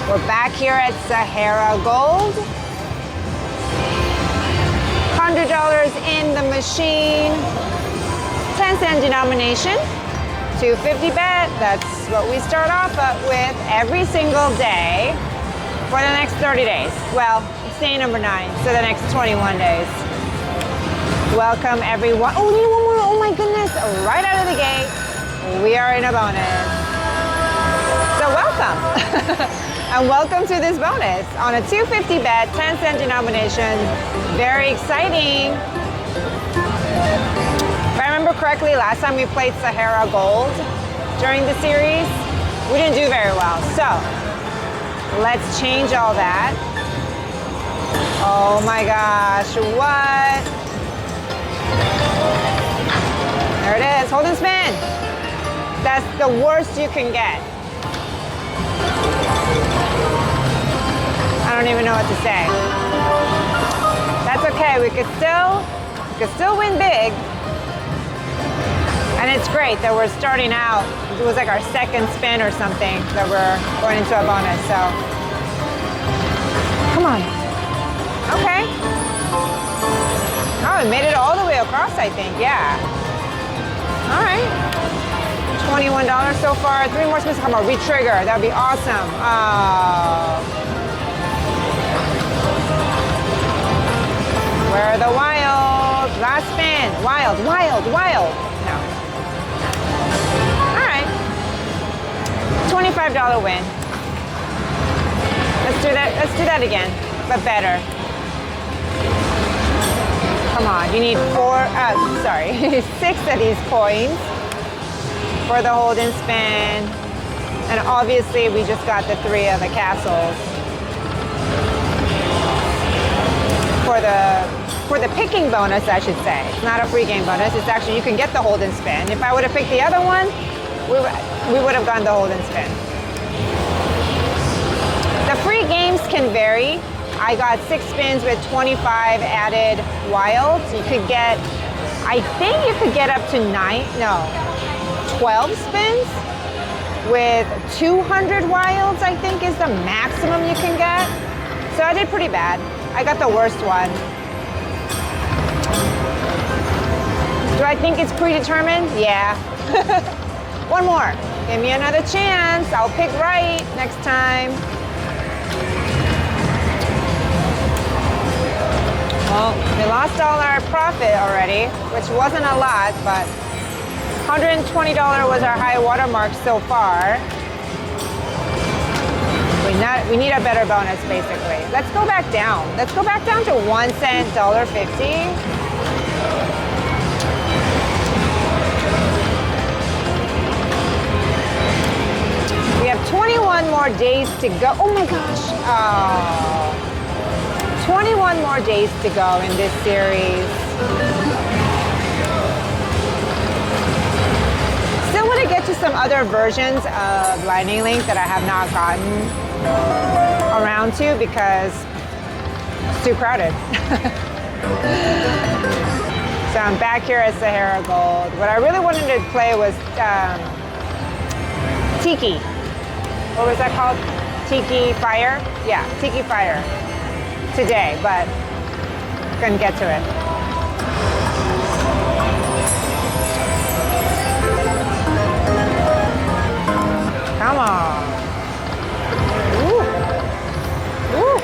We're back here at Sahara Gold. $100 in the machine. 10-cent denomination. 250 bet. That's what we start off with every single day for the next 30 days. Well, it's day number 9, so the next 21 days. Welcome everyone. Oh, we need one more. Oh my goodness. Right out of the gate, we are in a bonus. So welcome. And welcome to this bonus on a 250 bet, 10-cent denomination. Very exciting. If I remember correctly, last time we played Sahara Gold during the series, we didn't do very well. So let's change all that. Oh my gosh, what? There it is, hold and spin. That's the worst you can get. I don't even know what to say. That's okay, we could still win big. And it's great that we're starting out. It was like our second spin or something that we're going into a bonus, so. Come on. Okay. Oh, we made it all the way across, I think, yeah. All right. $21 so far, 3 more spins. Come on, re-trigger, that'd be awesome. Where are the wilds? Last spin. Wild, wild, wild. No. All right. $25 win. Let's do that. Let's do that again, but better. Come on. You need 6 of these coins for the hold and spin. And obviously, we just got the 3 of the castles. For the picking bonus, I should say. It's not a free game bonus. It's actually, you can get the hold and spin. If I would have picked the other one, we would have gone the hold and spin. The free games can vary. I got 6 spins with 25 added wilds. You could get, I think you could get up to 12 spins with 200 wilds, I think is the maximum you can get. So I did pretty bad. I got the worst one. Do I think it's predetermined? Yeah. One more. Give me another chance. I'll pick right next time. Well, we lost all our profit already, which wasn't a lot, but $120 was our high water mark so far. We need a better bonus, basically. Let's go back down. Let's go back down to 1 cent, $1.50. We have 21 more days to go. Oh my gosh. Oh. 21 more days to go in this series. Still want to get to some other versions of Lightning Link that I have not gotten around to because it's too crowded. So I'm back here at Sahara Gold. What I really wanted to play was Tiki. What was that called? Tiki Fire? Yeah, Tiki Fire today, but couldn't get to it. Come on. Ooh. Ooh.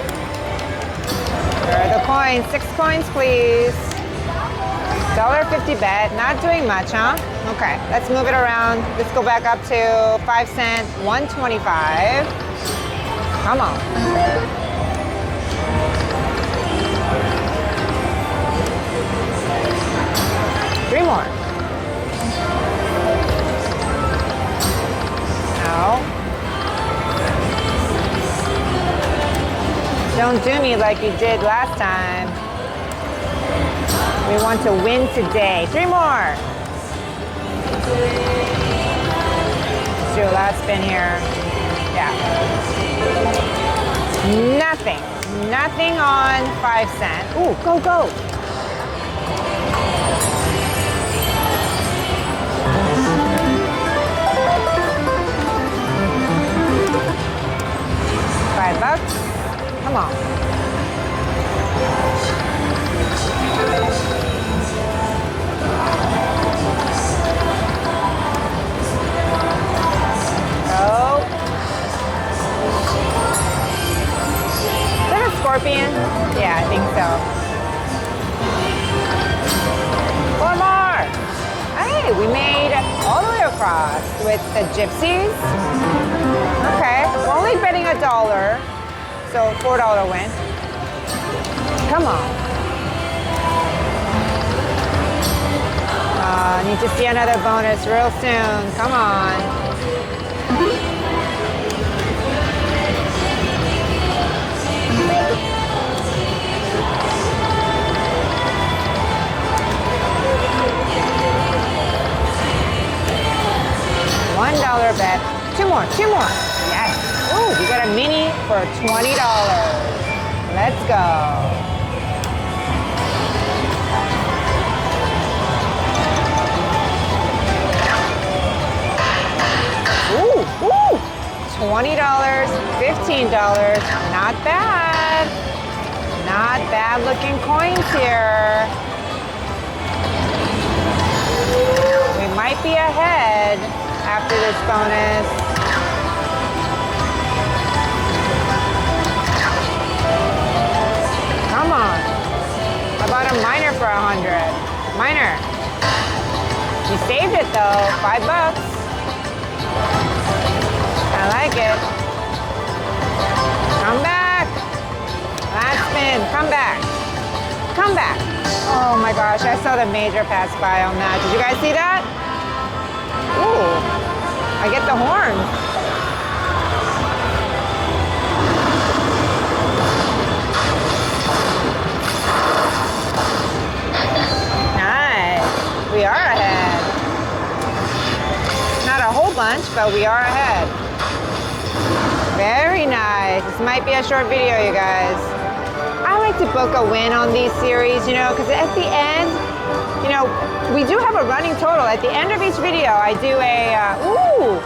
Where are the coins? 6 coins, please. $1.50 bet. Not doing much, huh? Okay, let's move it around. Let's go back up to 5 cent, $1.25. Come on. Three more. No. Don't do me like you did last time. We want to win today. 3 more. Let's do a last spin here. Yeah. Nothing. Nothing on 5 cent. Ooh, go, go. $5 Come on. Oh. Is that a scorpion? Yeah, I think so. One more. Hey, we made all the way across with the gypsies. Okay, we're only betting $1, so $4 win. Come on. Need to see another bonus real soon. Come on. $1 bet. Two more. Yes. Ooh, you got a mini for $20. Let's go. Ooh, $20, $15. Not bad. Not bad looking coins here. We might be ahead after this bonus. Come on. How about a minor for 100? Minor. You saved it though, $5. I like it. Come back. Last spin. Come back. Come back. Oh my gosh, I saw the major pass by on that. Did you guys see that? Ooh, I get the horn. Nice. We are ahead. Not a whole bunch, but we are ahead. Very nice. This might be a short video, you guys. I like to book a win on these series, you know, because at the end, you know, we do have a running total. At the end of each video, I do a, ooh,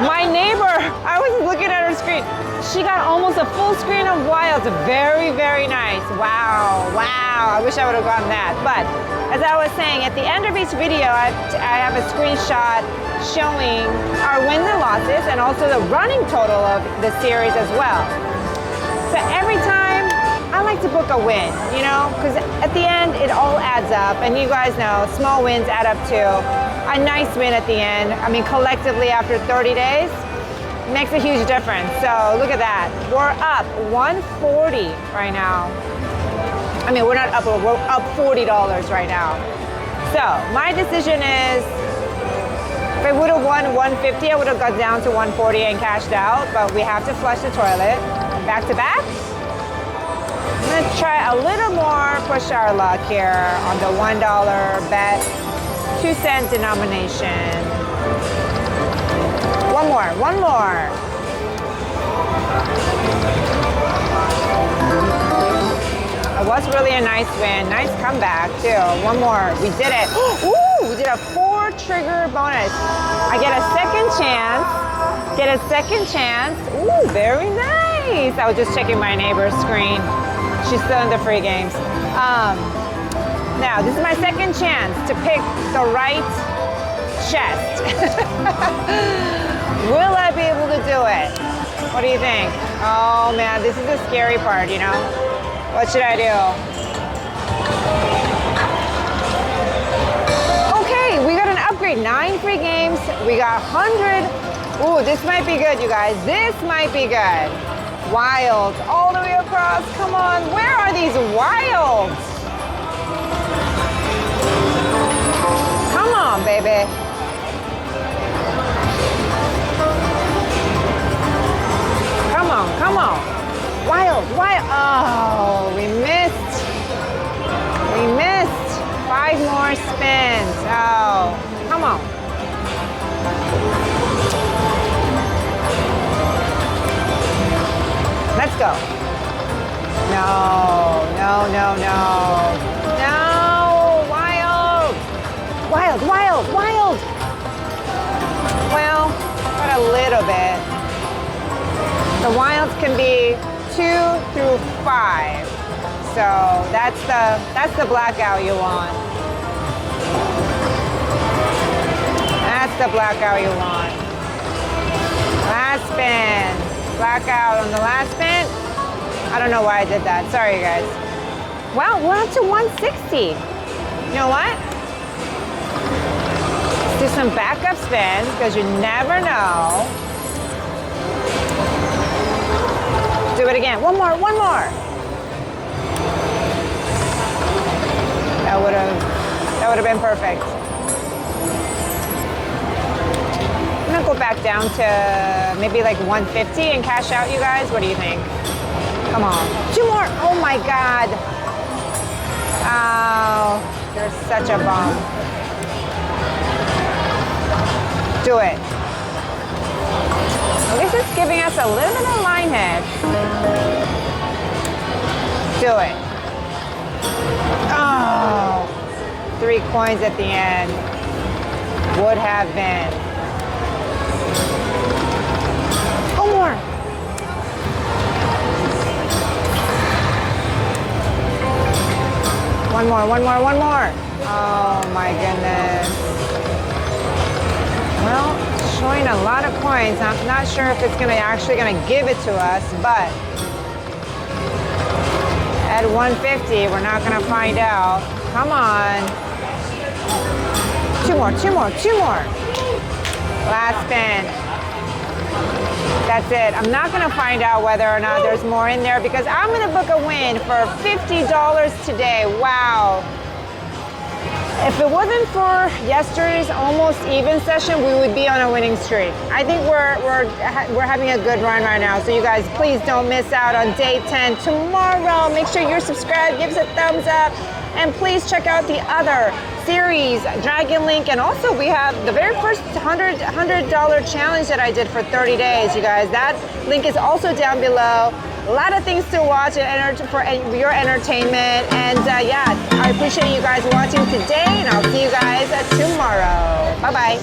my neighbor, I was looking at her screen. She got almost a full screen of wilds. Very, very nice. Wow, wow. I wish I would have gotten that. But as I was saying, at the end of each video, I have a screenshot showing our wins and losses and also the running total of the series as well. So every time, I like to book a win, you know, because at the end, it all adds up. And you guys know, small wins add up to a nice win at the end. I mean, collectively after 30 days, makes a huge difference. So look at that. We're up $140 right now. I mean, we're not up, we're up $40 right now. So my decision is, if I would have won $150, I would have got down to $140 and cashed out, but we have to flush the toilet. Back to back. I'm gonna try a little more, push our luck here on the $1 bet, 2-cent denomination. One more. It was really a nice win, nice comeback too. One more, we did it. Ooh, we did a 4-trigger bonus. I get a second chance. Ooh, very nice. I was just checking my neighbor's screen. She's still in the free games. Now, this is my second chance to pick the right chest. Will I be able to do it? What do you think? Oh man, this is the scary part, you know? What should I do? Okay, we got an upgrade. 9 free games. We got 100. Ooh, this might be good, you guys. This might be good. Wilds all the way across. Come on, where are these wilds? Come on, baby. Come on. Wild. Oh, we missed. 5 more spins. Oh, come on. Let's go. No. Wild. Well, got a little bit. The wilds can be 2 through 5. So that's the blackout you want. That's the blackout you want. Last spin. Blackout on the last spin. I don't know why I did that. Sorry, guys. Wow, we're up to 160. You know what? Let's do some backup spins because you never know. Do it again. One more, one more. That would have been perfect. I'm gonna go back down to maybe like 150 and cash out, you guys. What do you think? Come on. 2 more. Oh my God. Oh, you're such a bum. Do it. At least it's giving us a little bit of line hits. Do it. Oh, 3 coins at the end. Would have been. Oh, more. One more, one more, one more. Oh my goodness. Well, showing a lot of coins. I'm not sure if it's actually gonna give it to us, but at 150, we're not gonna find out. Come on. 2 more, 2 more, 2 more. Last spin. That's it. I'm not gonna find out whether or not there's more in there because I'm gonna book a win for $50 today. Wow. If it wasn't for yesterday's almost even session, we would be on a winning streak. I think we're having a good run right now. So you guys, please don't miss out on day 10 tomorrow. Make sure you're subscribed, give us a thumbs up, and please check out the other series, Dragon Link, and also we have the very first $100 challenge that I did for 30 days, you guys. That link is also down below. A lot of things to watch for your entertainment, and yeah, I appreciate you guys watching today, and I'll see you guys tomorrow. Bye-bye.